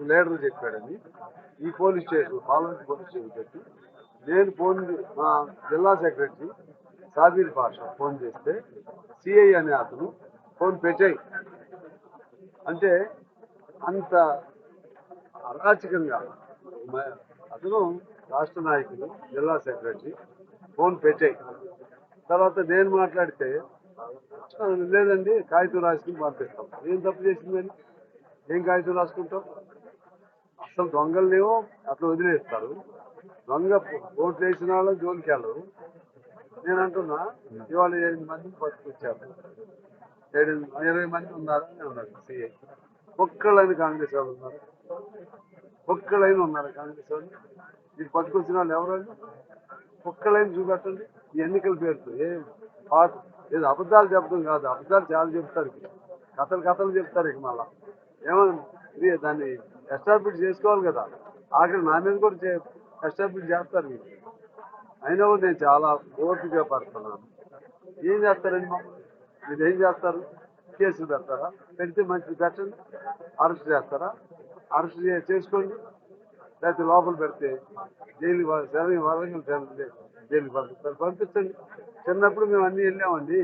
Leader చెప్పాడని ఈ police station parliament police station పెట్టి నేను ఫోన్ మా జిల్లా సెక్రటరీ సాబీర్ పాషా ఫోన్ చేస్తే సిఐ అనే అతను ఫోన్ పెట్టాయి అంటే అంత అరాచకంగా అతను రాష్ట్ర నాయకులు జిల్లా సెక్రటరీ ఫోన్ పెట్టాయి. తర్వాత నేను మాట్లాడితే లేదండి కాగితం రాసుకుని పంపిస్తాం. ఏం తప్పు చేసిందని ఏం కాగితం రాసుకుంటాం? అసలు దొంగలనేమో అట్లా వదిలేస్తారు, దొంగ ఓట్లు వేసిన వాళ్ళని జోలికి వెళ్ళరు. నేను అంటున్నా ఇవాళ 8 మందిని పట్టుకొచ్చారు, 20 మంది ఉన్నారని అన్నారు సిఐ. ఒక్కళ్ళని కాంగ్రెస్ వాళ్ళు ఉన్నారు, ఒక్కళ్ళైనా ఉన్నారు కాంగ్రెస్ వాళ్ళు. ఇది పట్టుకొచ్చిన వాళ్ళు ఎవరు? ఒక్కళ్ళైనా చూపెట్టండి. ఈ ఎన్నికల పేరుతో ఏదో అబద్ధాలు చెప్పడం కాదు, అబద్ధాలు చాలా చెప్తారు, కథలు చెప్తారు. ఇక మళ్ళా ఏమో దాన్ని ఎస్టాబ్లిష్ చేసుకోవాలి కదా. ఆఖరి నా మీద కూడా ఎస్టాబ్లిష్ చేస్తారు మీరు. అయినా కూడా నేను చాలా ఓపికగా పడుతున్నాను. ఏం చేస్తారండి మీరు? ఏం చేస్తారు? కేసులు పెడతారా? పెడితే మంచిది పెట్టండి. అరెస్ట్ చేస్తారా? అరెస్ట్ చేసుకోండి. లేకపోతే లోపల పెడితే జైలు వరంగల్ జైలుకి పంపిస్తారు, పంపించండి. చిన్నప్పుడు మేము అన్నీ వెళ్ళామండి.